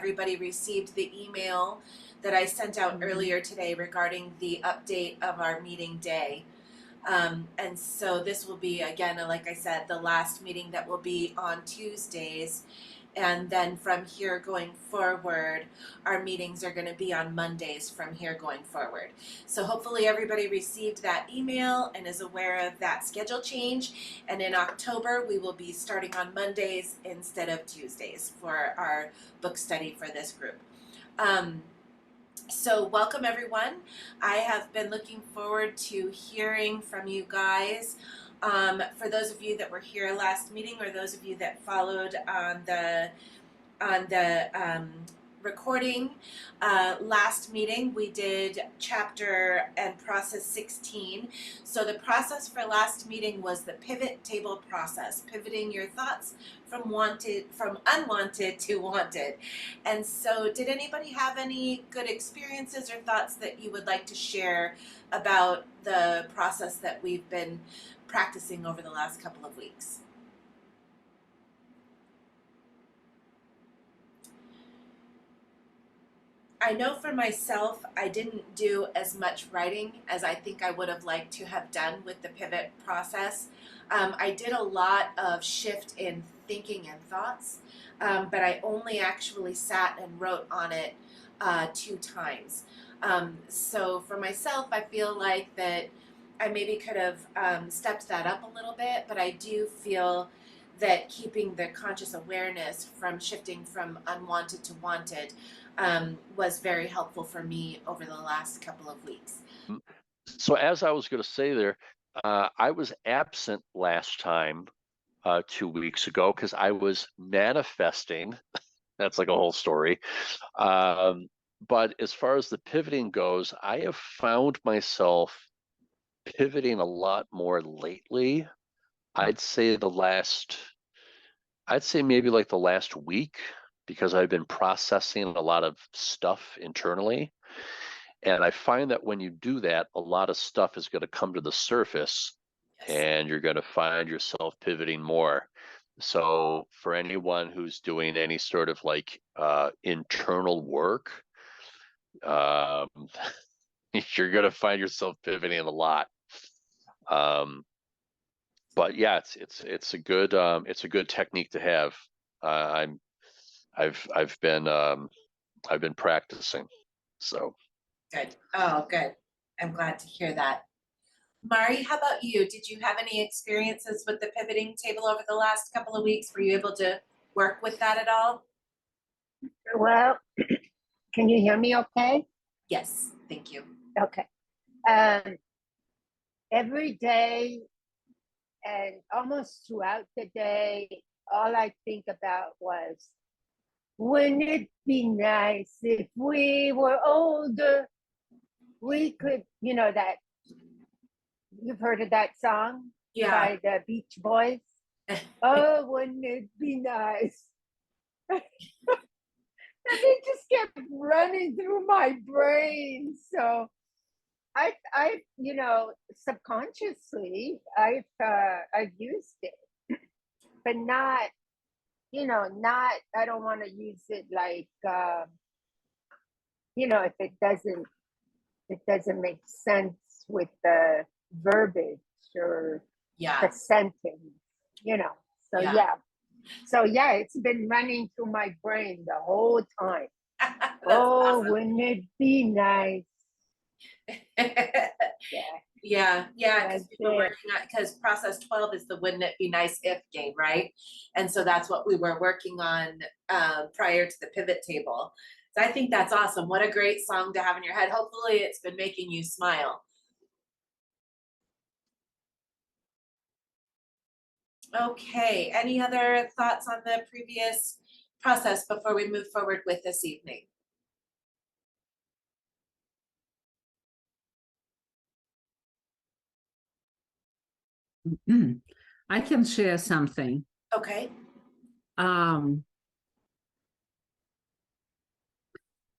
everybody received the email that I sent out earlier today regarding the update of our meeting day. And so this will be, again, like I said, the last meeting that will be on Tuesdays. And then from here going forward, our meetings are going to be on Mondays from here going forward. So hopefully everybody received that email and is aware of that schedule change. And in October, we will be starting on Mondays instead of Tuesdays for our book study for this group. So welcome everyone. I have been looking forward to hearing from you guys. For those of you that were here last meeting, or those of you that followed on the recording, last meeting we did chapter and process 16. So the process for last meeting was the pivot table process, pivoting your thoughts from unwanted to wanted. And so did anybody have any good experiences or thoughts that you would like to share about the process that we've been practicing over the last couple of weeks? I know for myself, I didn't do as much writing as I think I would have liked to have done with the pivot process. I did a lot of shift in thinking and thoughts, but I only actually sat and wrote on it 2 times. So for myself, I feel like that I maybe could have stepped that up a little bit, but I do feel that keeping the conscious awareness from shifting from unwanted to wanted was very helpful for me over the last couple of weeks. So as I was going to say there, I was absent last time 2 weeks ago because I was manifesting. That's like a whole story. But as far as the pivoting goes, I have found myself pivoting a lot more lately. I'd say maybe like the last week, because I've been processing a lot of stuff internally. And I find that when you do that, a lot of stuff is going to come to the surface. Yes. And you're going to find yourself pivoting more. So for anyone who's doing any sort of like internal work, you're going to find yourself pivoting a lot. But yeah, it's a good technique to have. I've been practicing. So good. Oh, good. I'm glad to hear that. Mari, how about you? Did you have any experiences with the pivoting table over the last couple of weeks? Were you able to work with that at all? Well, can you hear me okay? Yes, thank you. Okay. Every day and almost throughout the day, all I think about was, wouldn't it be nice if we were older? We could, that, you've heard of that song? Yeah. By the Beach Boys? Oh, wouldn't it be nice? And it just kept running through my brain. So I subconsciously, I've used it, but not, I don't want to use it like, if it doesn't make sense with the verbiage or the sentence, So yeah, it's been running through my brain the whole time. Oh, awesome. Wouldn't it be nice? Yeah, because process 12 is the wouldn't it be nice if game, right? And so that's what we were working on prior to the pivot table. So I think that's awesome. What a great song to have in your head. Hopefully it's been making you smile. Okay, any other thoughts on the previous process before we move forward with this evening? I can share something. Okay.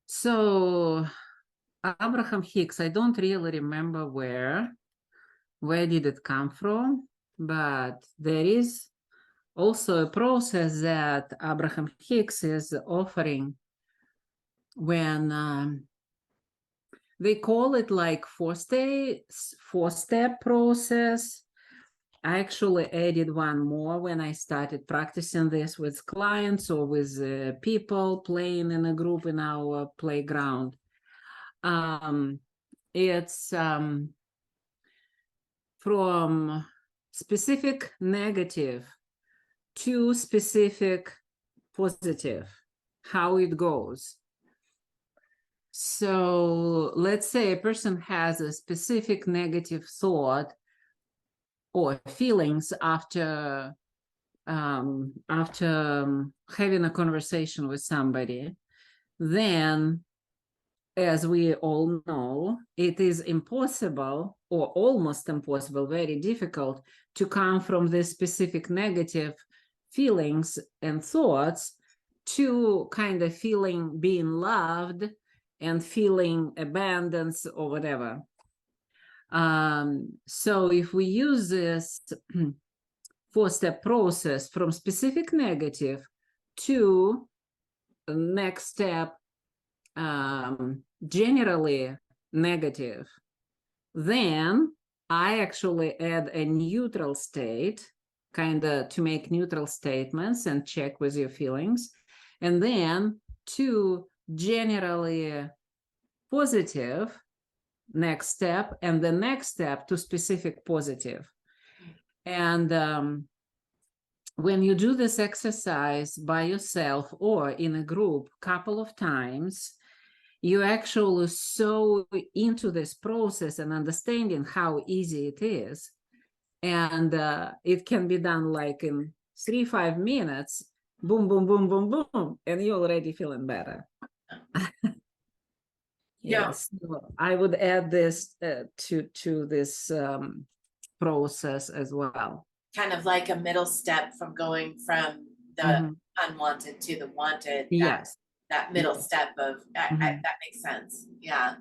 So Abraham Hicks, I don't really remember where did it come from, but there is also a process that Abraham Hicks is offering when they call it like four-step process. I actually added one more when I started practicing this with clients or with people playing in a group in our playground. It's from specific negative to specific positive, how it goes. So let's say a person has a specific negative thought or feelings after having a conversation with somebody, then, as we all know, it is impossible or almost impossible, very difficult to come from this specific negative feelings and thoughts to kind of feeling being loved and feeling abundance or whatever. So if we use this four-step process from specific negative to next step, generally negative, then I actually add a neutral state, kind of to make neutral statements and check with your feelings. And then to generally positive, next step, and the next step to specific positive. And when you do this exercise by yourself or in a group a couple of times, you actually so into this process and understanding how easy it is. And it can be done like in 3-5 minutes, boom, boom, boom, boom, boom, and you're already feeling better. Yes, so I would add this to this process as well. Kind of like a middle step from going from the unwanted to the wanted. Yes. That middle step of that makes sense. Yeah.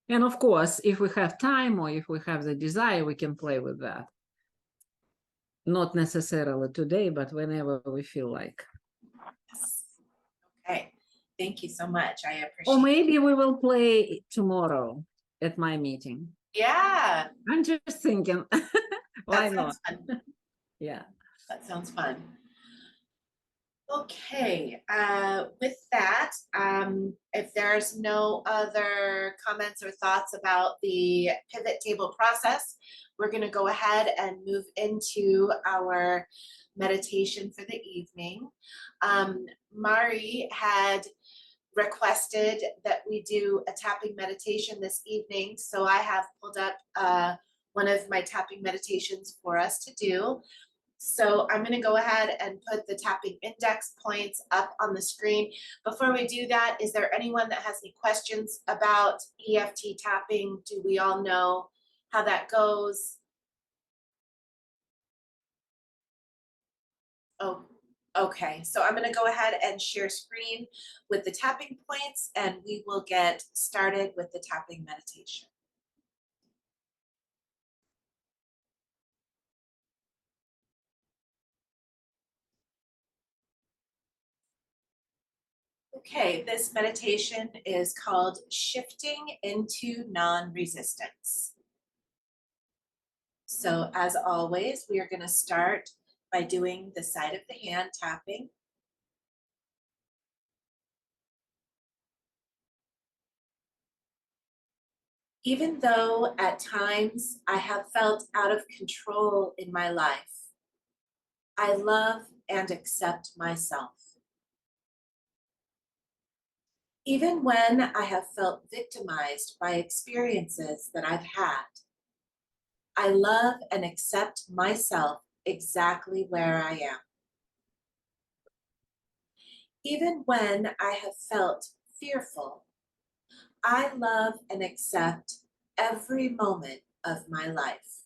And of course, if we have time or if we have the desire, we can play with that. Not necessarily today, but whenever we feel like. Yes. Okay. Thank you so much. I appreciate it. Or maybe we will play tomorrow at my meeting. Yeah. I'm just thinking, why not? Fun. Yeah. That sounds fun. Okay, with that, if there's no other comments or thoughts about the pivot table process, we're going to go ahead and move into our meditation for the evening. Mari had requested that we do a tapping meditation this evening, so I have pulled up one of my tapping meditations for us to do. So I'm going to go ahead and put the tapping index points up on the screen. Before we do that, is there anyone that has any questions about EFT tapping? Do we all know how that goes? Oh, okay. So I'm going to go ahead and share screen with the tapping points, and we will get started with the tapping meditation. Okay, this meditation is called Shifting into Non-Resistance. So as always, we are going to start by doing the side of the hand tapping. Even though at times I have felt out of control in my life, I love and accept myself. Even when I have felt victimized by experiences that I've had, I love and accept myself exactly where I am. Even when I have felt fearful, I love and accept every moment of my life.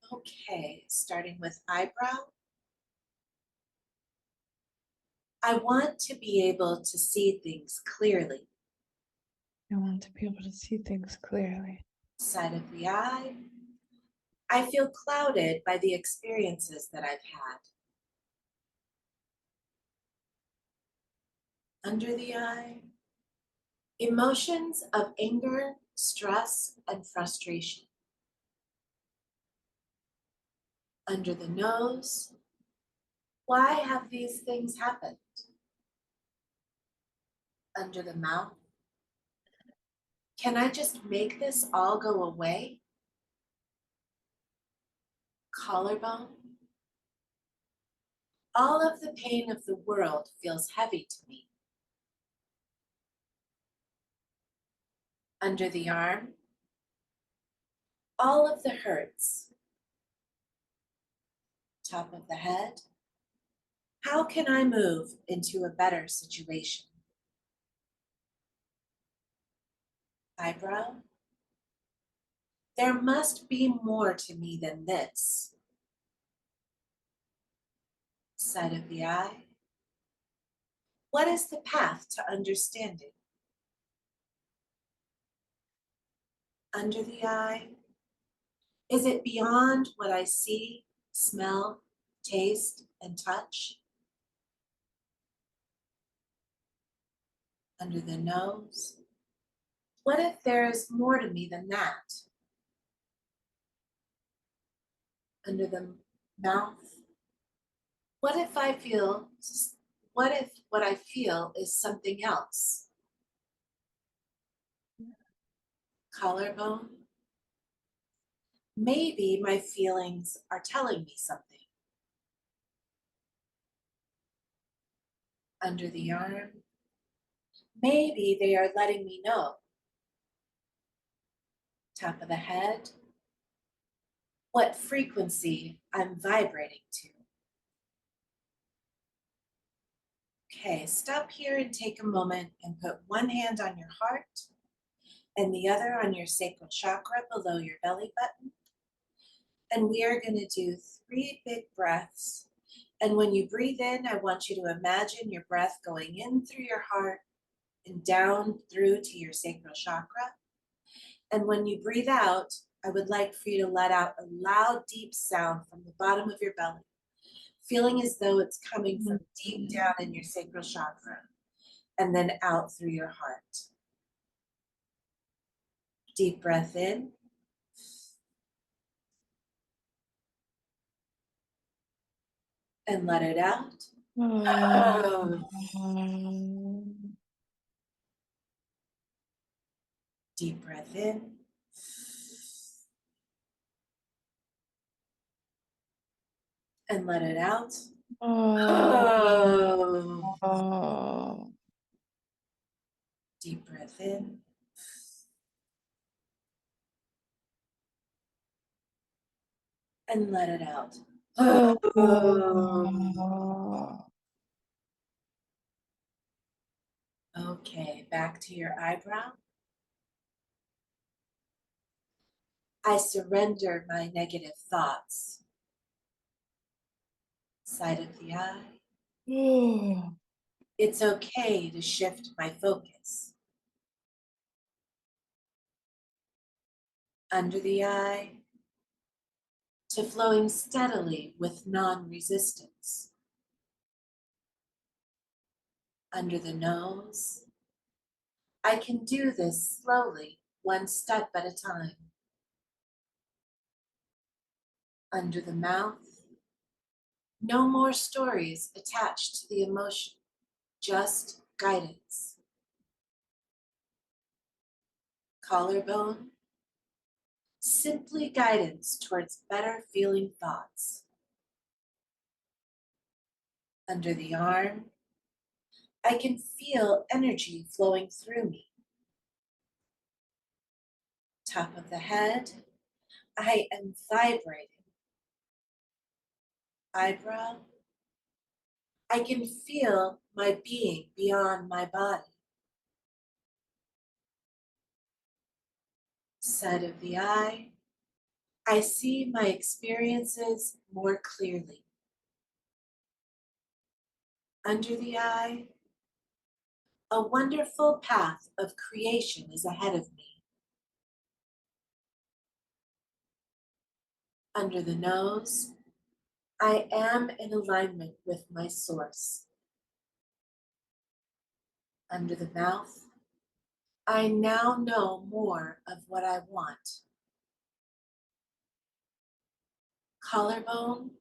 Okay, starting with eyebrow. I want to be able to see things clearly. I want to be able to see things clearly. Side of the eye. I feel clouded by the experiences that I've had. Under the eye, emotions of anger, stress, and frustration. Under the nose, why have these things happened? Under the mouth, can I just make this all go away? Collarbone, all of the pain of the world feels heavy to me. Under the arm, all of the hurts. Top of the head, how can I move into a better situation? Eyebrow, there must be more to me than this. Side of the eye, what is the path to understanding? Under the eye, is it beyond what I see, smell, taste, and touch? Under the nose, what if there is more to me than that? Under the mouth, what if what I feel is something else? Collarbone, maybe my feelings are telling me something. Under the arm, maybe they are letting me know. Top of the head, what frequency I'm vibrating to. Okay, stop here and take a moment and put one hand on your heart and the other on your sacral chakra below your belly button. And we are going to do 3 big breaths. And when you breathe in, I want you to imagine your breath going in through your heart and down through to your sacral chakra. And when you breathe out, I would like for you to let out a loud, deep sound from the bottom of your belly, feeling as though it's coming from deep down in your sacral chakra and then out through your heart. Deep breath in. And let it out. Deep breath in. And let it out. Deep breath in. And let it out. Okay, back to your eyebrow. I surrender my negative thoughts. Side of the eye. It's okay to shift my focus. Under the eye, to flowing steadily with non-resistance. Under the nose, I can do this slowly, one step at a time. Under the mouth, no more stories attached to the emotion, just guidance. Collarbone, simply guidance towards better feeling thoughts. Under the arm, I can feel energy flowing through me. Top of the head, I am vibrating. Eyebrow, I can feel my being beyond my body. Side of the eye, I see my experiences more clearly. Under the eye, a wonderful path of creation is ahead of me. Under the nose, I am in alignment with my source. Under the mouth, I now know more of what I want. Collarbone,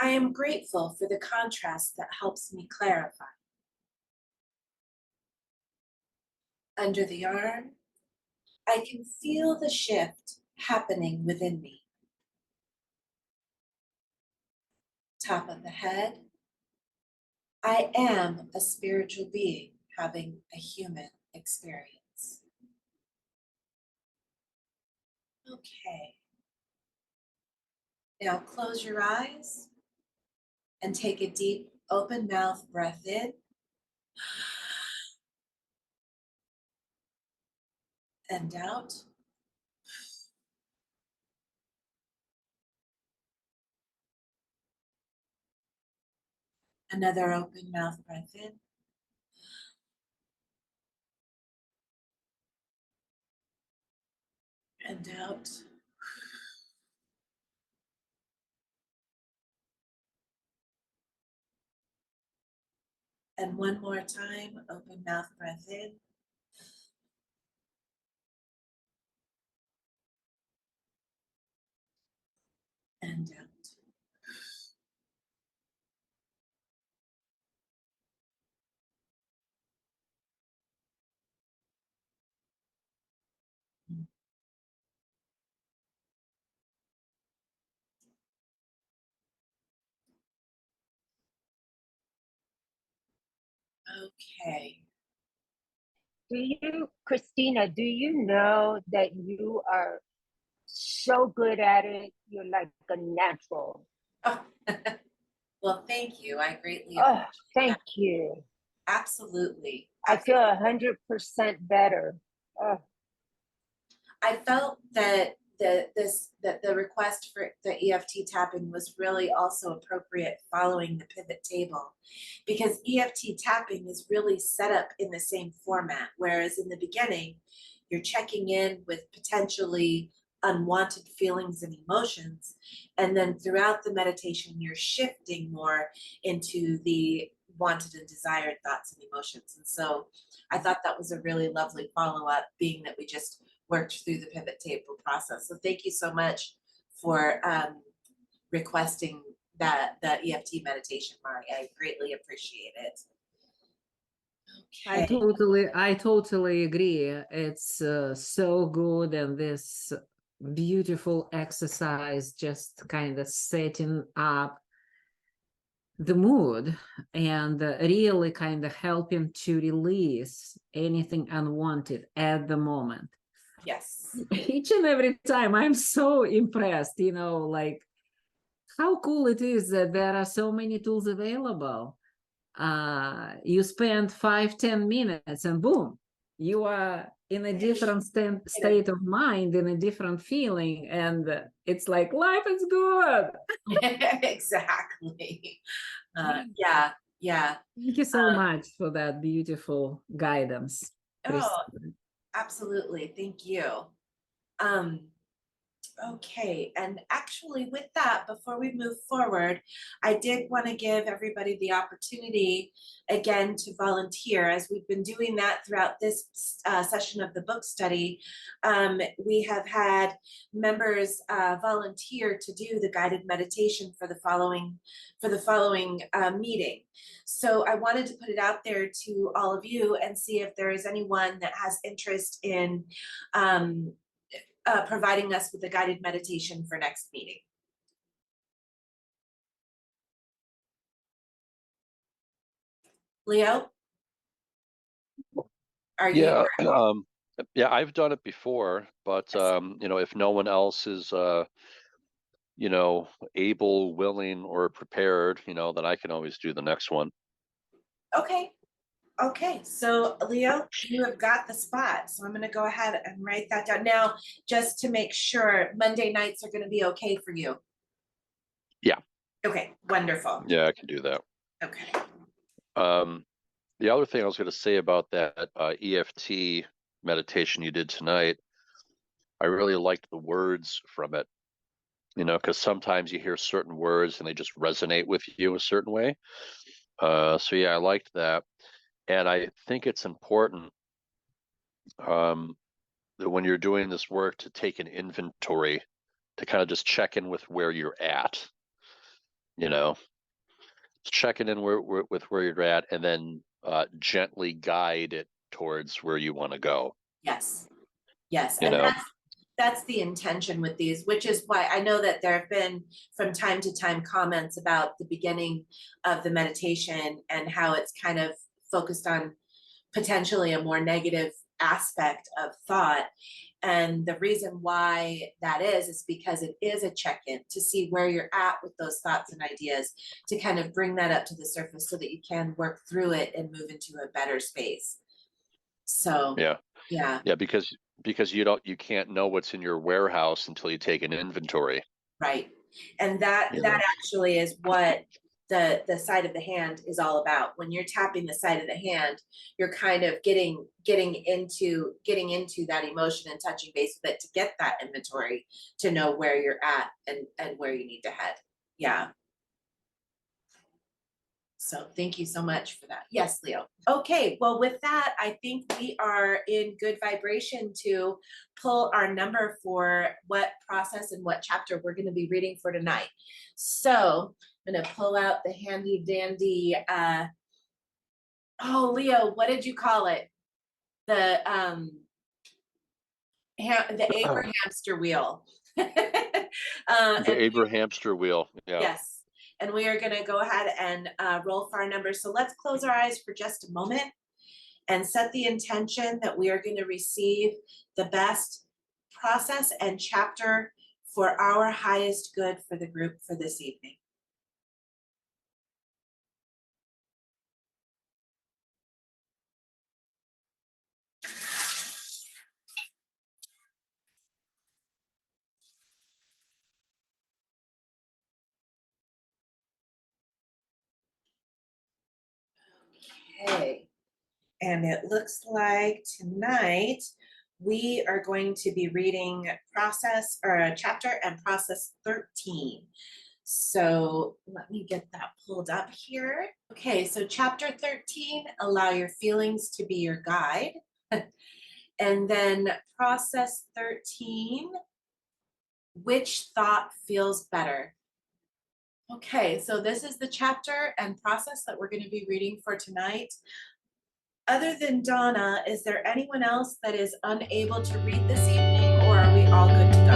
I am grateful for the contrast that helps me clarify. Under the arm, I can feel the shift happening within me. Top of the head, I am a spiritual being having a human experience. Okay. Now close your eyes and take a deep open mouth breath in and out. Another open mouth breath in and out. And one more time, open mouth breath in and out. Okay. Christina, do you know that you are so good at it? You're like a natural. Oh, well, thank you. I greatly Oh, appreciate thank that. you. Absolutely. I feel 100% better. Oh, I felt that the request for the EFT tapping was really also appropriate following the pivot table, because EFT tapping is really set up in the same format, whereas in the beginning you're checking in with potentially unwanted feelings and emotions, and then throughout the meditation you're shifting more into the wanted and desired thoughts and emotions. And so I thought that was a really lovely follow-up, being that we just worked through the pivot table process. So thank you so much for requesting the EFT meditation, Mari. I greatly appreciate it. I Okay. totally agree. It's so good, and this beautiful exercise just kind of setting up the mood and really kind of helping to release anything unwanted at the moment. Yes. Each and every time I'm so impressed, like how cool it is that there are so many tools available. You spend 5-10 minutes and boom, you are in a different state of mind, in a different feeling, and it's like life is good. Exactly. Yeah. Thank you so much for that beautiful guidance, Oh, Christine. absolutely. Thank you. Okay, and actually with that, before we move forward, I did want to give everybody the opportunity again to volunteer, as we've been doing that throughout this session of the book study. We have had members volunteer to do the guided meditation for the following meeting. So I wanted to put it out there to all of you and see if there is anyone that has interest in providing us with a guided meditation for next meeting. Leo, are Yeah, you? yeah, I've done it before, but if no one else is able, willing, or prepared, then I can always do the next one. Okay, so Leo, you have got the spot. So I'm going to go ahead and write that down. Now, just to make sure, Monday nights are going to be okay for you. Yeah. Okay, wonderful. Yeah, I can do that. Okay. The other thing I was going to say about that EFT meditation you did tonight, I really liked the words from it, because sometimes you hear certain words and they just resonate with you a certain way. So yeah, I liked that. And I think it's important that when you're doing this work to take an inventory, to kind of just check in with where you're at, you know, checking in with where you're at, and then gently guide it towards where you want to go. Yes. Yes. You And know, that's the intention with these, which is why I know that there have been from time to time comments about the beginning of the meditation and how it's kind of focused on potentially a more negative aspect of thought. And the reason why that is because it is a check-in to see where you're at with those thoughts and ideas, to kind of bring that up to the surface so that you can work through it and move into a better space. So yeah, because you can't know what's in your warehouse until you take an inventory. right. And that actually is what the side of the hand is all about. When you're tapping the side of the hand, you're kind of getting into that emotion and touching base with it to get that inventory, to know where you're at and where you need to head. Yeah. So thank you so much for that. Yes, Leo. Okay, well, with that, I think we are in good vibration to pull our number for what process and what chapter we're going to be reading for tonight. So I'm going to pull out the handy dandy, oh, Leo, what did you call it? The Aber hamster wheel. The Aber hamster wheel. Yeah. Yes. And we are going to go ahead and roll for our numbers. So let's close our eyes for just a moment and set the intention that we are going to receive the best process and chapter for our highest good for the group for this evening. Okay. And it looks like tonight we are going to be reading chapter and process 13. So let me get that pulled up here. Okay, so chapter 13, allow your feelings to be your guide. And then process 13, which thought feels better? Okay, so this is the chapter and process that we're going to be reading for tonight. Other than Donna, is there anyone else that is unable to read this evening, or are we all good to go?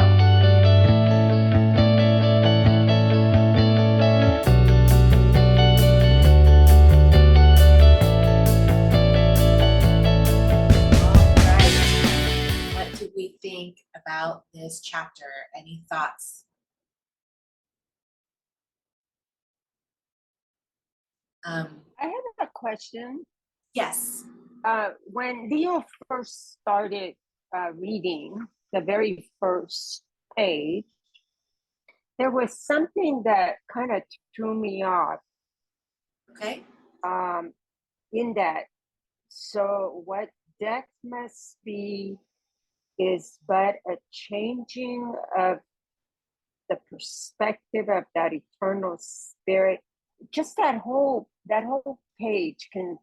All right. What do we think about this chapter? Any thoughts? I have a question. Yes. When Leo first started reading the very first page, there was something that kind of threw me off. Okay. In that, so what death must be is but a changing of the perspective of that eternal spirit. Just that whole page can.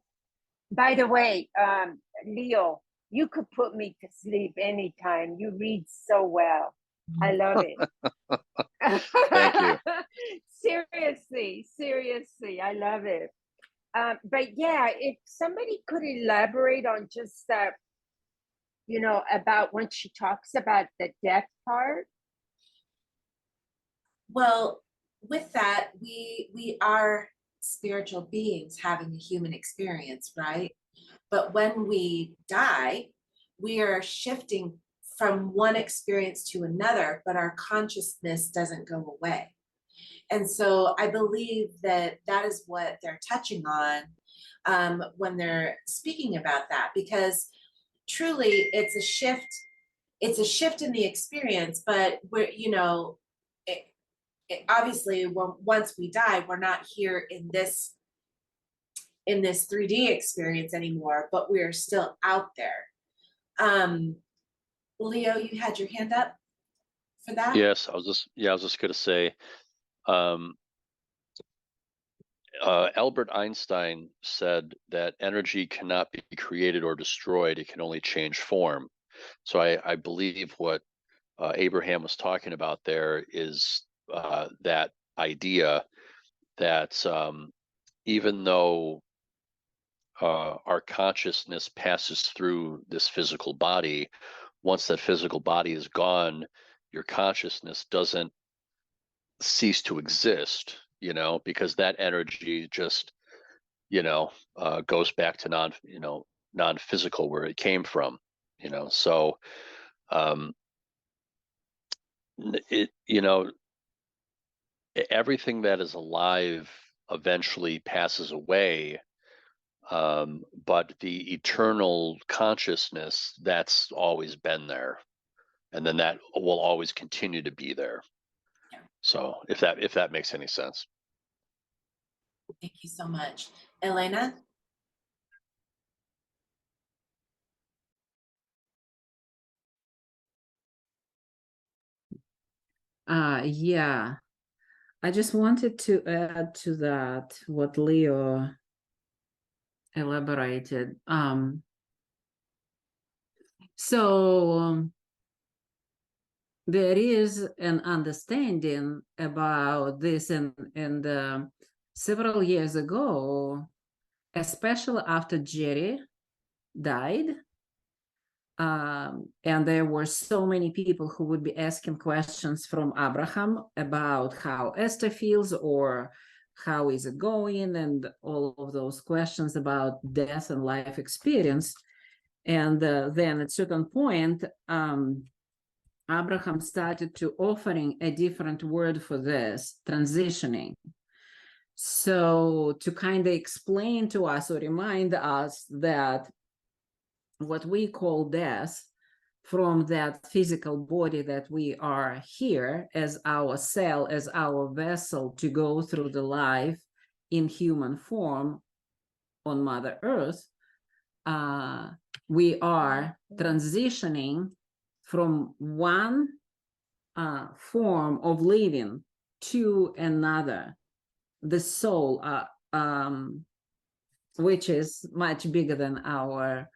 By the way, Leo, you could put me to sleep anytime. You read so well. I love it. Thank you. Seriously, I love it. But yeah, if somebody could elaborate on just that, about when she talks about the death part. Well, with that, we are spiritual beings having a human experience, right? But when we die, we are shifting from one experience to another, but our consciousness doesn't go away. And so I believe that that is what they're touching on when they're speaking about that, because truly it's a shift. It's a shift in the experience, but we're, obviously once we die, we're not here in this 3D experience anymore, but we're still out there. Leo, you had your hand up for that? Yes, I was just gonna say, Albert Einstein said that energy cannot be created or destroyed; it can only change form. So I believe what Abraham was talking about there is that idea that even though our consciousness passes through this physical body, once that physical body is gone, your consciousness doesn't cease to exist, because that energy just, goes back to non-physical where it came from, so um, it, everything that is alive eventually passes away, but the eternal consciousness, that's always been there, and then that will always continue to be there. Yeah. So if that makes any sense. Thank you so much. Elena? Yeah, I just wanted to add to that what Leo elaborated. So there is an understanding about this, and several years ago, especially after Jerry died, and there were so many people who would be asking questions from Abraham about how Esther feels or how is it going, and all of those questions about death and life experience. And then at a certain point, Abraham started to offering a different word for this, transitioning. So to kind of explain to us or remind us that what we call death from that physical body that we are here as our cell, as our vessel to go through the life in human form on Mother Earth, we are transitioning from one form of living to another, the soul, which is much bigger than our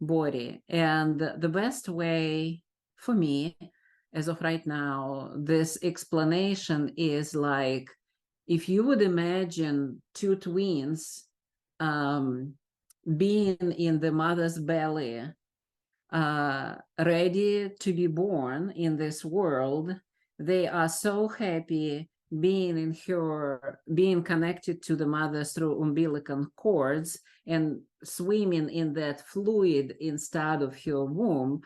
body. And the best way for me, as of right now, this explanation is like, if you would imagine two twins being in the mother's belly, ready to be born in this world, they are so happy being connected to the mother through umbilical cords and swimming in that fluid inside of her womb.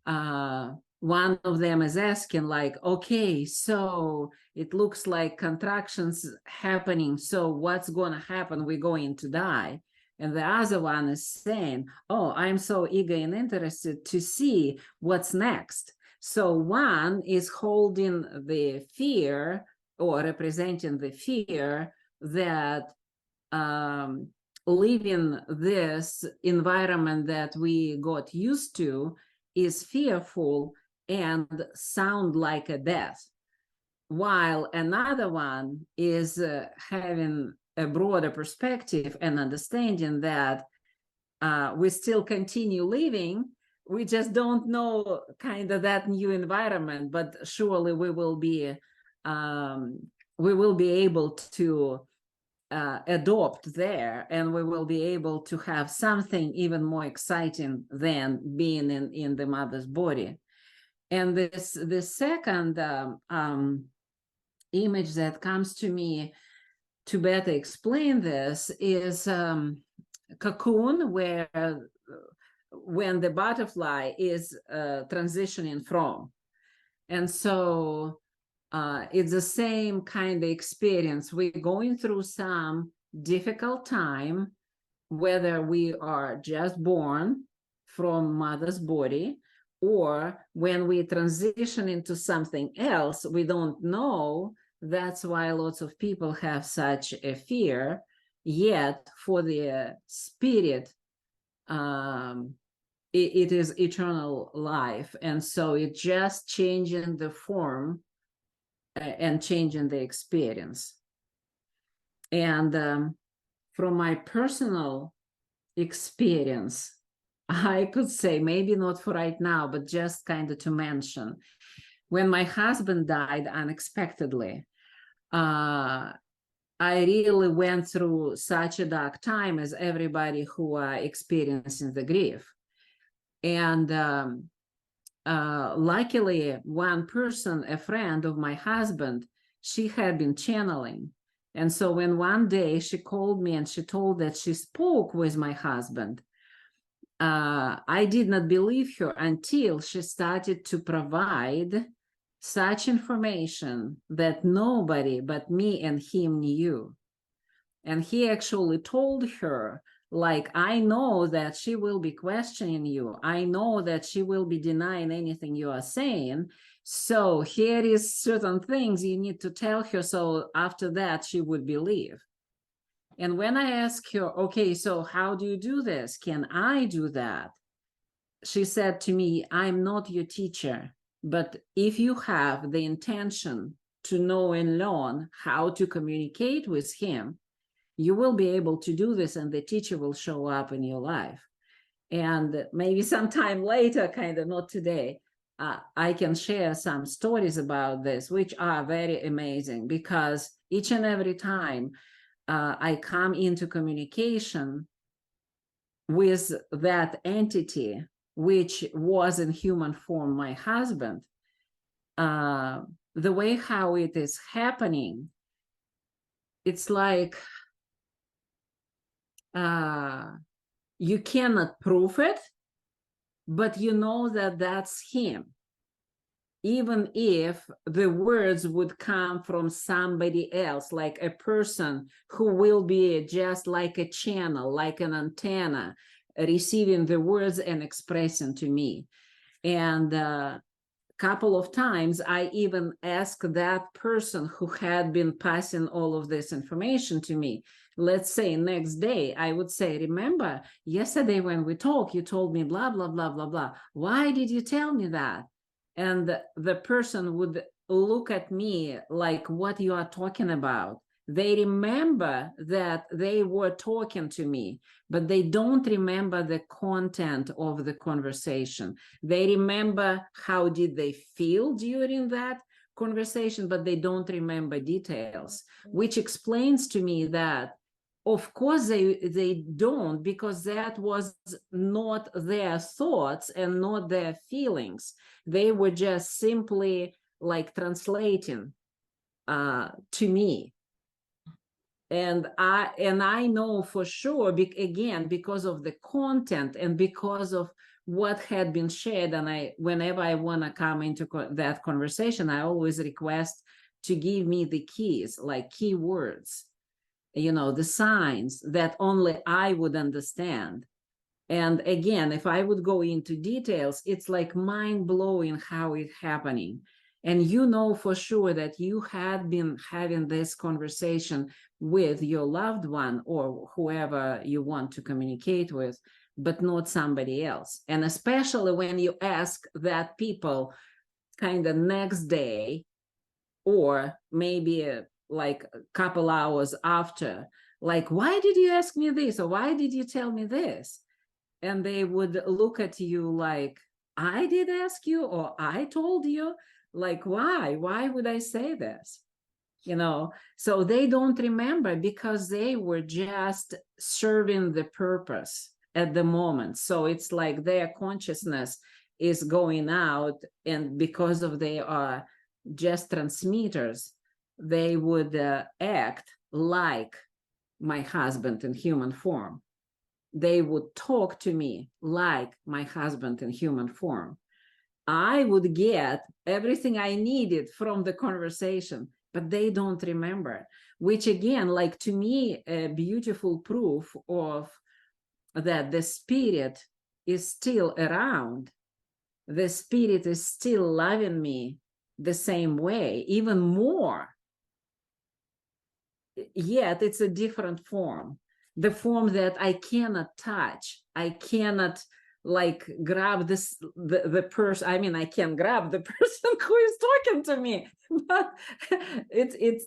One of them is asking like, okay, so it looks like contractions happening, so what's going to happen? We're going to die. And the other one is saying, oh, I'm so eager and interested to see what's next. So one is holding the fear or representing the fear that living this environment that we got used to is fearful and sound like a death, while another one is having a broader perspective and understanding that we still continue living. We just don't know kind of that new environment, but surely we will be able to adopt there, and we will be able to have something even more exciting than being in the mother's body. And the second image that comes to me to better explain this is cocoon, where when the butterfly is transitioning from. And so it's the same kind of experience. We're going through some difficult time, whether we are just born from mother's body, or when we transition into something else, we don't know. That's why lots of people have such a fear. Yet for the spirit, it is eternal life. And so it's just changing the form and changing the experience. And from my personal experience, I could say, maybe not for right now, but just kind of to mention, when my husband died unexpectedly, I really went through such a dark time as everybody who are experiencing the grief. And luckily, one person, a friend of my husband, she had been channeling. And so when one day she called me and she told that she spoke with my husband, I did not believe her until she started to provide such information that nobody but me and him knew. And he actually told her, like, I know that she will be questioning you. I know that she will be denying anything you are saying. So here is certain things you need to tell her. So after that, she would believe. And when I asked her, okay, so how do you do this? Can I do that? She said to me, I'm not your teacher, but if you have the intention to know and learn how to communicate with him, you will be able to do this, and the teacher will show up in your life. And maybe sometime later, kind of not today, I can share some stories about this, which are very amazing, because each and every time I come into communication with that entity, which was in human form, my husband, the way how it is happening, it's like you cannot prove it, but you know that that's him. Even if the words would come from somebody else, like a person who will be just like a channel, like an antenna, receiving the words and expressing to me. And couple of times I even asked that person who had been passing all of this information to me, let's say next day, I would say, remember yesterday when we talked, you told me blah, blah, blah, blah, blah. Why did you tell me that? And the person would look at me like, what you are talking about? They remember that they were talking to me, but they don't remember the content of the conversation. They remember how did they feel during that conversation, but they don't remember details, which explains to me that, of course, they don't, because that was not their thoughts and not their feelings. They were just simply like translating to me. And I know for sure, again, because of the content and because of what had been shared, and whenever I want to come into that conversation, I always request to give me the keys, like keywords, the signs that only I would understand. And again, if I would go into details, it's like mind-blowing how it's happening. And you know for sure that you had been having this conversation with your loved one or whoever you want to communicate with, but not somebody else. And especially when you ask that people kind of next day, or maybe like a couple hours after, like, why did you ask me this? Or why did you tell me this? And they would look at you like, I did ask you, or I told you. Like, why would I say this? So they don't remember, because they were just serving the purpose at the moment. So it's like their consciousness is going out, and because of they are just transmitters, they would act like my husband in human form. They would talk to me like my husband in human form. I would get everything I needed from the conversation, but they don't remember, which again, like to me, a beautiful proof of that the spirit is still around. The spirit is still loving me the same way, even more. Yet it's a different form. The form that I cannot touch. I cannot like grab the person. I mean, I can grab the person who is talking to me, but it's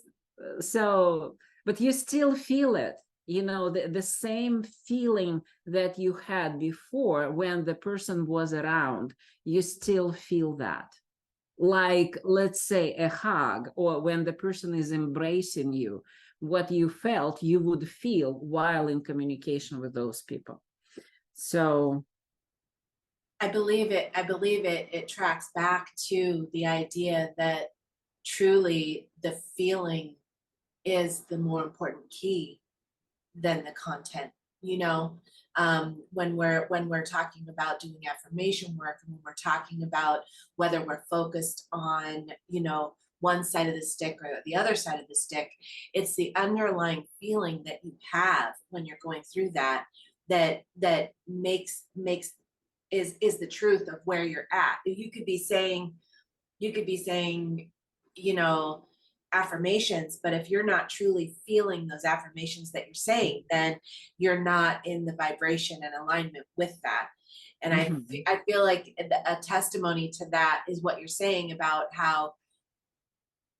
so but you still feel it, you know, the same feeling that you had before when the person was around, you still feel that. Like, let's say a hug, or when the person is embracing you, what you felt, you would feel while in communication with those people. So I believe it tracks back to the idea that truly the feeling is the more important key than the content. You know, when we're talking about doing affirmation work, and when we're talking about whether we're focused on, you know, one side of the stick or the other side of the stick, it's the underlying feeling that you have when you're going through that that makes is the truth of where you're at. You could be saying, you know, affirmations, but if you're not truly feeling those affirmations that you're saying, then you're not in the vibration and alignment with that. And I feel like a testimony to that is what you're saying about how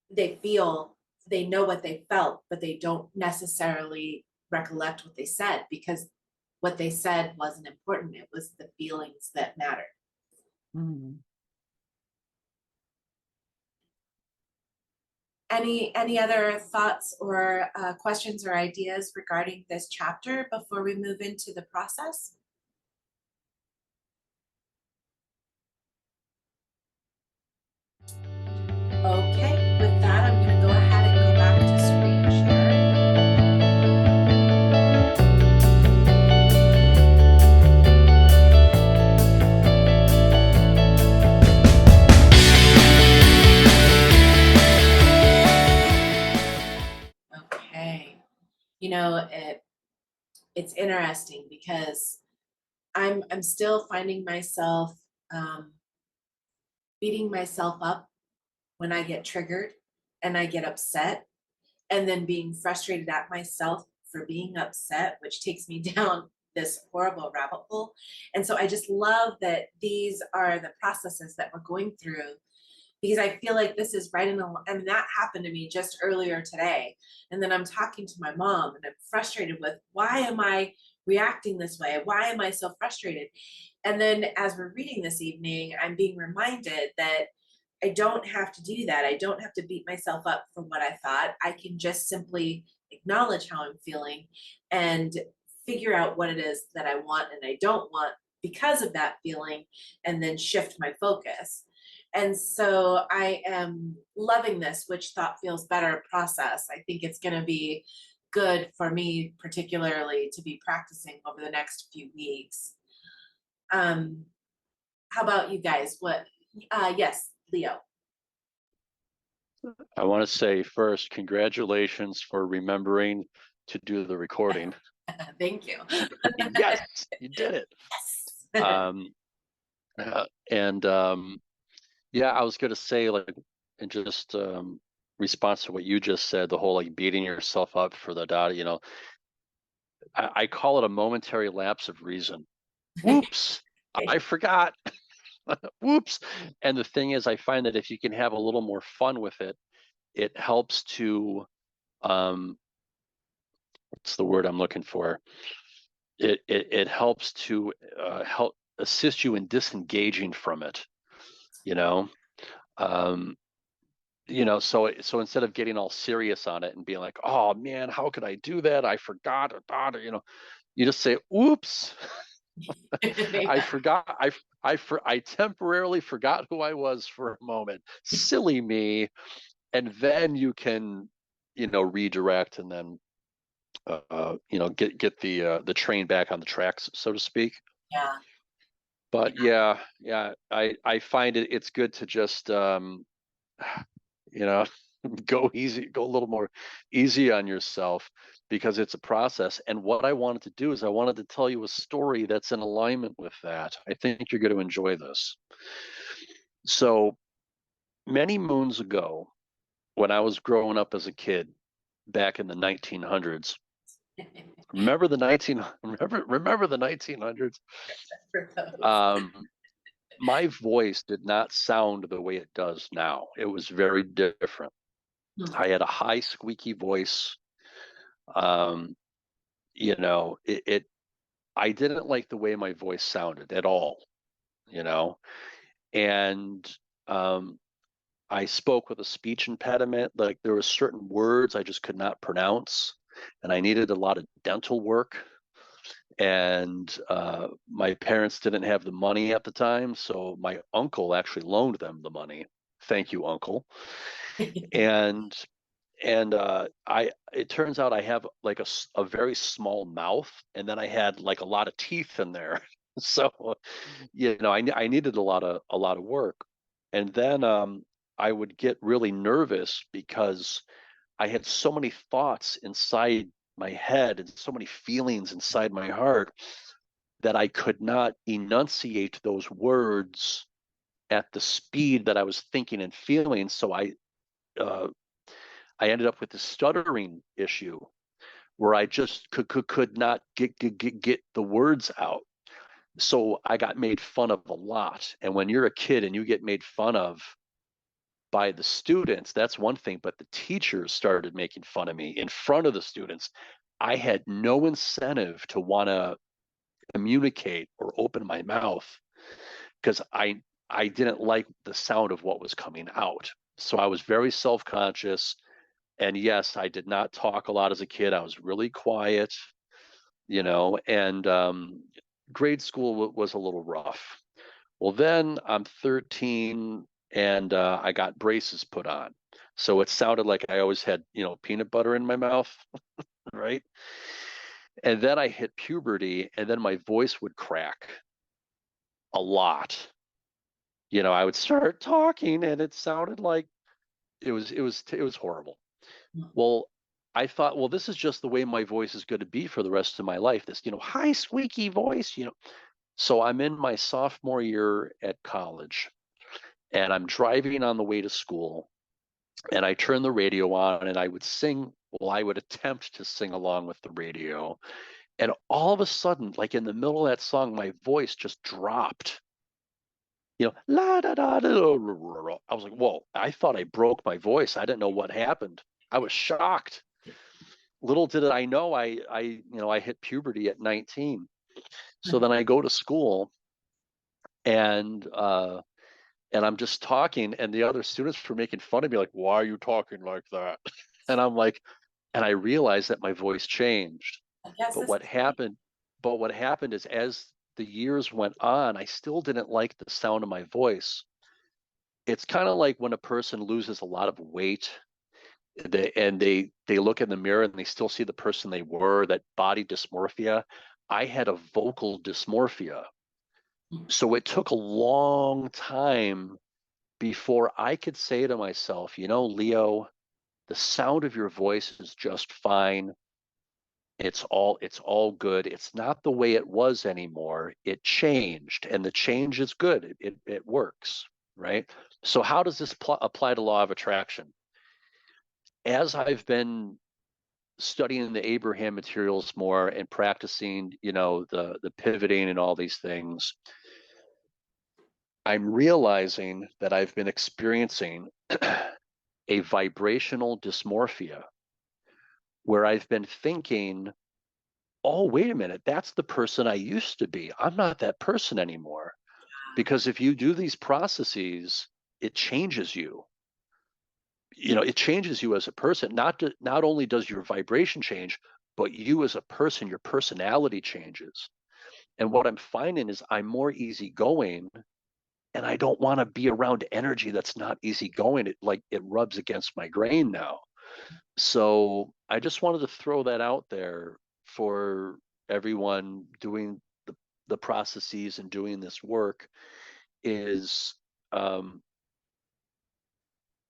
they know what they felt, but they don't necessarily recollect what they said, because what they said wasn't important. It was the feelings that mattered. mm. Any other thoughts or questions or ideas regarding this chapter before we move into the process? Okay, with that, I'm going to go ahead and go back to screen share. Okay, you know, it's interesting because I'm still finding myself beating myself up when I get triggered and I get upset, and then being frustrated at myself for being upset, which takes me down this horrible rabbit hole. And so I just love that these are the processes that we're going through, because I feel like this is right in the, I mean, that happened to me just earlier today. And then I'm talking to my mom and I'm frustrated with, why am I reacting this way? Why am I so frustrated? And then as we're reading this evening, I'm being reminded that I don't have to do that. I don't have to beat myself up for what I thought. I can just simply acknowledge how I'm feeling and figure out what it is that I want and I don't want because of that feeling, and then shift my focus. And so I am loving this which thought feels better process. I think it's going to be good for me, particularly to be practicing over the next few weeks. How about you guys? What? Yes, Leo. I want to say first, congratulations for remembering to do the recording. Thank you. Yes, you did it. Yes. And yeah, I was going to say, like, in just response to what you just said, the whole like beating yourself up for the data, you know, I call it a momentary lapse of reason. Whoops, I forgot. Whoops. And the thing is, I find that if you can have a little more fun with it, it helps to what's the word I'm looking for? It helps to help assist you in disengaging from it, you know. Um, you know, so instead of getting all serious on it and being like, oh man, how could I do that? I forgot, or, you know, you just say, oops, I forgot. I temporarily forgot who I was for a moment. Silly me. And then you can, you know, redirect and then you know, get the train back on the tracks, so to speak. Yeah. But yeah, I find it's good to just you know, go easy, go a little more easy on yourself, because it's a process. And what I wanted to do is I wanted to tell you a story that's in alignment with that. I think you're going to enjoy this. So many moons ago, when I was growing up as a kid back in the 1900s, remember the 1900s? My voice did not sound the way it does now. It was very different. I had a high squeaky voice. You know, I didn't like the way my voice sounded at all, you know, and I spoke with a speech impediment. Like there were certain words I just could not pronounce, and I needed a lot of dental work. And my parents didn't have the money at the time, so my uncle actually loaned them the money. Thank you, uncle. And I it turns out I have like a very small mouth, and then I had like a lot of teeth in there. So you know, I needed a lot of work. And then I would get really nervous because I had so many thoughts inside my head and so many feelings inside my heart that I could not enunciate those words at the speed that I was thinking and feeling. So uh, I ended up with this stuttering issue where I just could not get the words out. So I got made fun of a lot. And when you're a kid and you get made fun of by the students, that's one thing, but the teachers started making fun of me in front of the students. I had no incentive to want to communicate or open my mouth because I didn't like the sound of what was coming out. So I was very self-conscious. And yes, I did not talk a lot as a kid. I was really quiet, you know, and grade school was a little rough. Well, then I'm 13 and I got braces put on. So it sounded like I always had, you know, peanut butter in my mouth, right? And then I hit puberty and then my voice would crack a lot. You know, I would start talking and it sounded like it was horrible. Well, I thought, well, this is just the way my voice is going to be for the rest of my life. This, you know, high squeaky voice, you know. So I'm in my sophomore year at college and I'm driving on the way to school and I turn the radio on and I would sing. Well, I would attempt to sing along with the radio. And all of a sudden, like in the middle of that song, my voice just dropped. You know, la da da da. I was like, whoa, I thought I broke my voice. I didn't know what happened. I was shocked. Little did I know you know, I hit puberty at 19. So then I go to school and I'm just talking and the other students were making fun of me like, why are you talking like that? And I'm like, and I realized that my voice changed. I guess But this what happened, is as the years went on, I still didn't like the sound of my voice. It's kind of like when a person loses a lot of weight they look in the mirror and they still see the person they were, that body dysmorphia. I had a vocal dysmorphia. So it took a long time before I could say to myself, you know, Leo, the sound of your voice is just fine. It's all good. It's not the way it was anymore. It changed and the change is good. It works, right? So how does this apply to law of attraction? As I've been studying the Abraham materials more and practicing, you know, the pivoting and all these things, I'm realizing that I've been experiencing a vibrational dysmorphia where I've been thinking, oh, wait a minute, that's the person I used to be. I'm not that person anymore. Because if you do these processes, it changes you. You know, it changes you as a person. Not only does your vibration change, but you as a person, your personality changes. And what I'm finding is I'm more easygoing and I don't want to be around energy that's not easygoing. It rubs against my grain now. So I just wanted to throw that out there for everyone doing the processes and doing this work is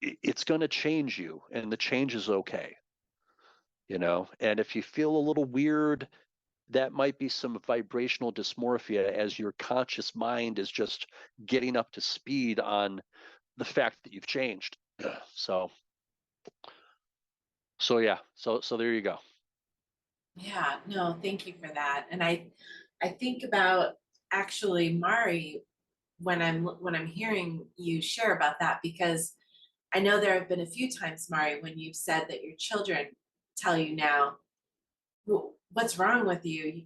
it's going to change you and the change is okay, you know. And if you feel a little weird, that might be some vibrational dysmorphia as your conscious mind is just getting up to speed on the fact that you've changed. So yeah, so there you go. Yeah, no, thank you for that. And I think about actually Mari when I'm hearing you share about that because I know there have been a few times, Mari, when you've said that your children tell you now, what's wrong with you?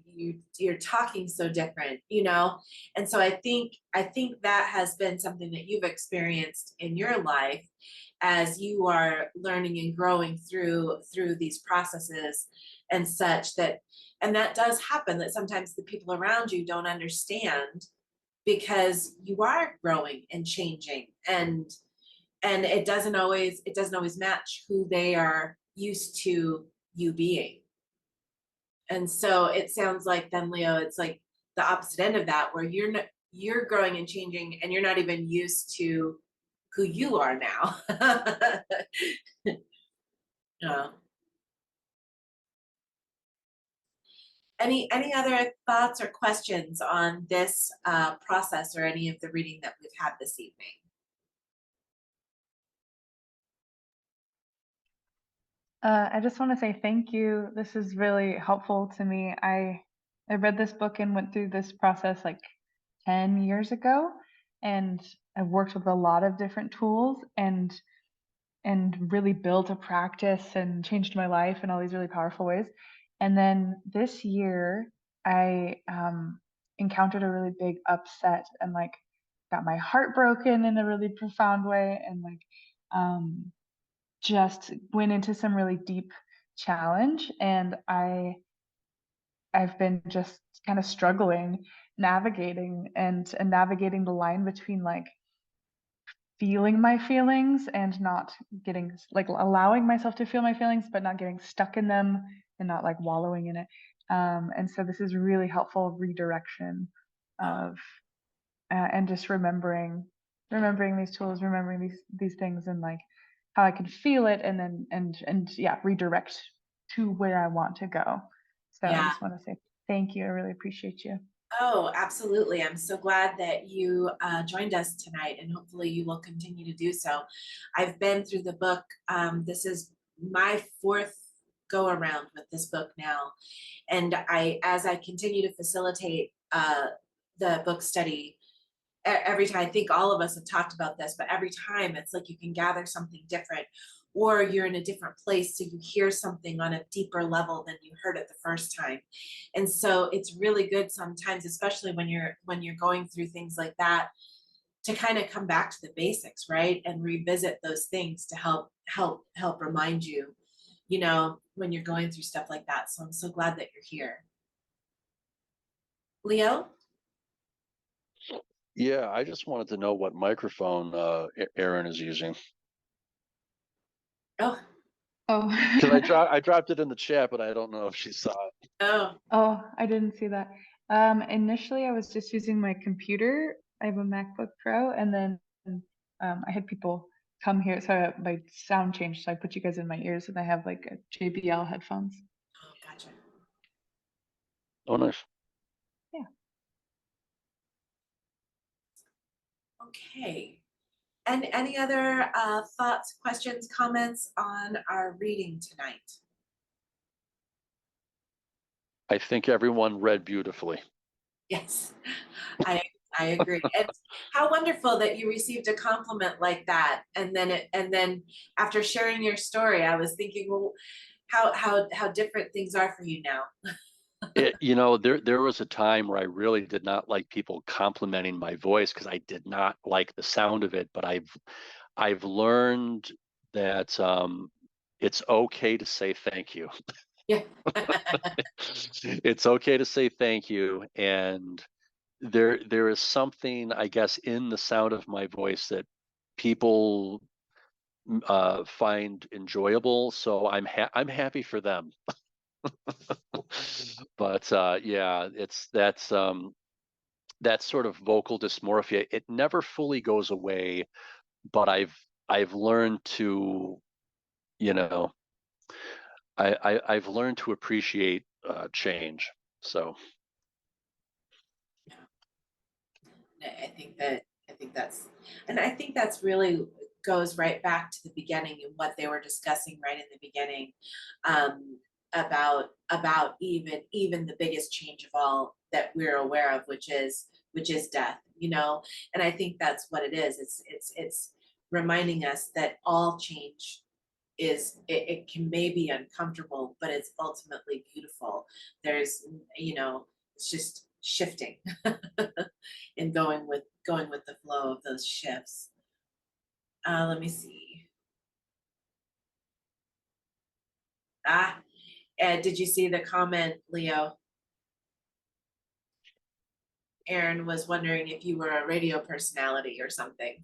You're talking so different, you know? And so I think that has been something that you've experienced in your life as you are learning and growing through these processes and such, and that does happen, that sometimes the people around you don't understand because you are growing and changing, and it doesn't always match who they are used to you being. And so it sounds like then, Leo, it's like the opposite end of that, where you're growing and changing and you're not even used to who you are now. Yeah. Any other thoughts or questions on this process or any of the reading that we've had this evening? I just want to say thank you. This is really helpful to me. I read this book and went through this process like 10 years ago, and I've worked with a lot of different tools and really built a practice and changed my life in all these really powerful ways. And then this year, I encountered a really big upset and like got my heart broken in a really profound way, and like just went into some really deep challenge. And I've been just kind of struggling navigating and navigating the line between like feeling my feelings and not getting like allowing myself to feel my feelings but not getting stuck in them and not like wallowing in it. And so this is really helpful redirection of and just remembering these tools, remembering these things, and like how I can feel it, and then and yeah, redirect to where I want to go. So I Yeah. just want to say thank you. I really appreciate you. Oh, absolutely. I'm so glad that you joined us tonight, and hopefully you will continue to do so. I've been through the book. This is my fourth go around with this book now. And as I continue to facilitate the book study, every time, I think all of us have talked about this, but every time it's like you can gather something different, or you're in a different place, so you hear something on a deeper level than you heard it the first time. And so it's really good sometimes, especially when you're going through things like that, to kind of come back to the basics, right? And revisit those things to help remind you, you know, when you're going through stuff like that. So I'm so glad that you're here. Leo? Yeah, I just wanted to know what microphone Aaron is using. Oh, Because Oh. I dropped it in the chat, but I don't know if she saw it. oh, Oh, I didn't see that. Initially, I was just using my computer. I have a MacBook Pro, and then I had people come here, so my sound changed. So I put you guys in my ears, and I have like a JBL headphones. oh, gotcha. Oh, nice. Yeah. Okay. And any other thoughts, questions, comments on our reading tonight? I think everyone read beautifully. Yes, I agree. And how wonderful that you received a compliment like that. And then after sharing your story, I was thinking, well, how different things are for you now. You know, there was a time where I really did not like people complimenting my voice because I did not like the sound of it. But I've learned that it's okay to say thank you. Yeah. It's okay to say thank you, and there is something, I guess, in the sound of my voice that people find enjoyable. So I'm happy for them. But yeah, it's that sort of vocal dysmorphia. It never fully goes away, but I've learned to, you know, I've learned to appreciate change. So I think that's really goes right back to the beginning and what they were discussing right in the beginning, about even the biggest change of all that we're aware of, which is death, you know. And I think that's what it is. It's reminding us that all change it can maybe uncomfortable, but it's ultimately beautiful. There's, it's just shifting and going with the flow of those shifts. Let me see. Did you see the comment, Leo? Aaron was wondering if you were a radio personality or something.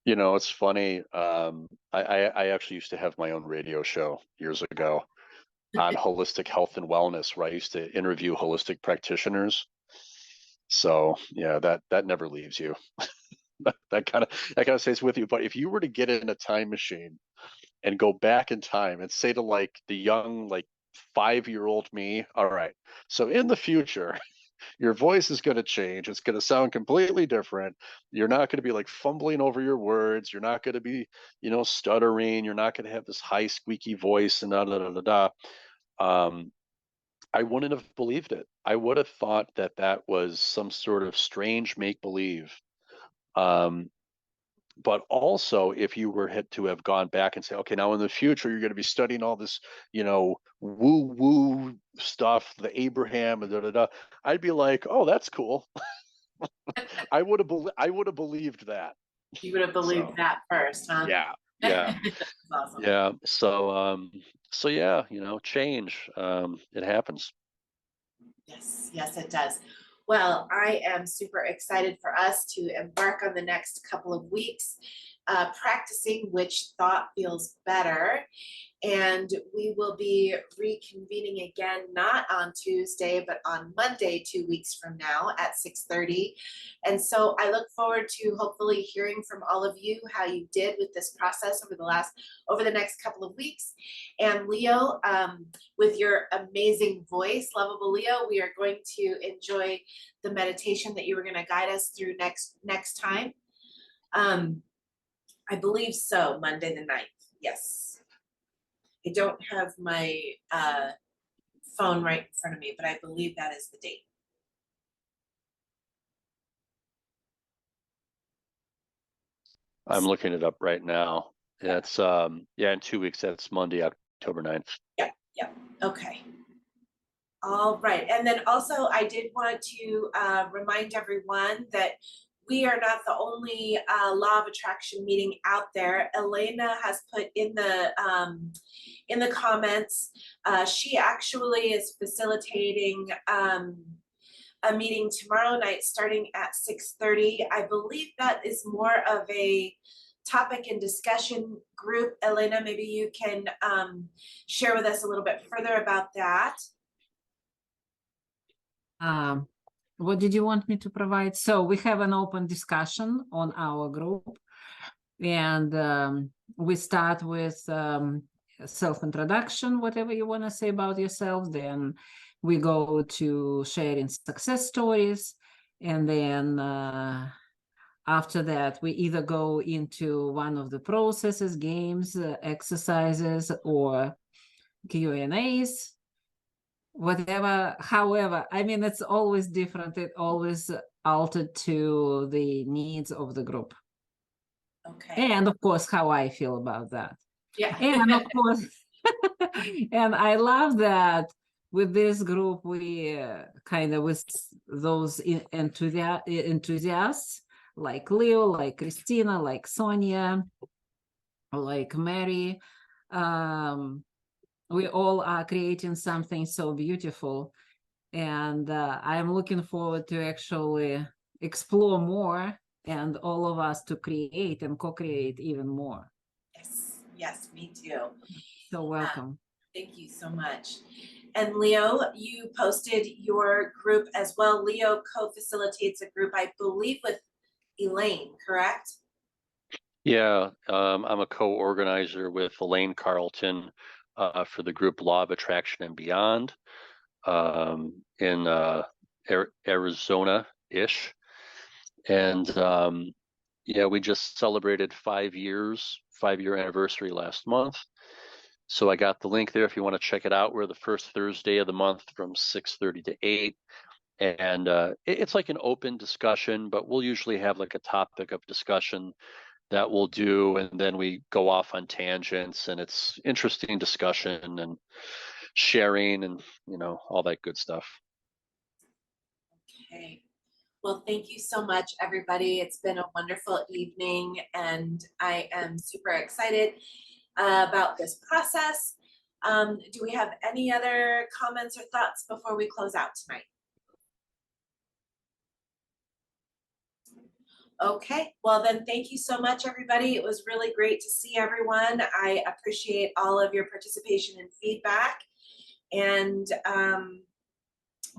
It's funny. I actually used to have my own radio show years ago on holistic health and wellness, where I used to interview holistic practitioners. So yeah, that never leaves you. that kind of stays with you. But if you were to get in a time machine and go back in time and say to like the young, like 5-year-old me, all right, so in the future, your voice is going to change. It's going to sound completely different. You're not going to be like fumbling over your words. You're not going to be, stuttering. You're not going to have this high squeaky voice and da da da da da. I wouldn't have believed it. I would have thought that was some sort of strange make believe. But also, if you were to have gone back and say, okay, now in the future you're going to be studying all this, woo woo stuff, the Abraham and da da da, I'd be like, oh, that's cool. I would have believed that. You would have believed that first, huh? Yeah. That's awesome. Yeah. So yeah, change. It happens. Yes, it does. Well, I am super excited for us to embark on the next couple of weeks practicing which thought feels better. And we will be reconvening again, not on Tuesday, but on Monday, 2 weeks from now at 6:30. And so I look forward to hopefully hearing from all of you how you did with this process over the next couple of weeks. And Leo, with your amazing voice, lovable Leo, we are going to enjoy the meditation that you were going to guide us through next time. I believe so, Monday the 9th. Yes. I don't have my phone right in front of me, but I believe that is the date. I'm looking it up right now. That's in 2 weeks. That's Monday, October 9th. Yeah. Okay. All right. And then also I did want to remind everyone that we are not the only law of attraction meeting out there. Elena has put in the comments, she actually is facilitating a meeting tomorrow night starting at 6:30. I believe that is more of a topic and discussion group. Elena, maybe you can share with us a little bit further about that. What did you want me to provide? So we have an open discussion on our group, and we start with self-introduction, whatever you want to say about yourself. Then we go to sharing success stories, and then after that we either go into one of the processes, games, exercises, or Q&As, whatever. However, I mean, it's always different. It always altered to the needs of the group. Okay. And of course, how I feel about that. Yeah. And of course, and I love that with this group, we kind of with those enthusiasts like Leo, like Christina, like Sonia, like Mary, we all are creating something so beautiful. And I'm looking forward to actually explore more and all of us to create and co-create even more. Yes, me too. So welcome. Thank you so much. And Leo, you posted your group as well. Leo co-facilitates a group, I believe, with Elaine, correct? Yeah, I'm a co-organizer with Elaine Carlton for the group Law of Attraction and Beyond in Arizona-ish. And yeah, we just celebrated 5-year anniversary last month. So I got the link there if you want to check it out. We're the first Thursday of the month from 6:30 to 8. And it's like an open discussion, but we'll usually have like a topic of discussion that we'll do, and then we go off on tangents, and it's interesting discussion and sharing and, you know, all that good stuff. Okay. Well, thank you so much, everybody. It's been a wonderful evening, and I am super excited about this process. Do we have any other comments or thoughts before we close out tonight? Okay, well then, thank you so much, everybody. It was really great to see everyone. I appreciate all of your participation and feedback, and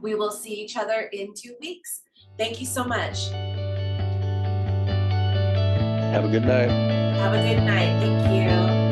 we will see each other in 2 weeks. Thank you so much. Have a good night. Have a good night. Thank you.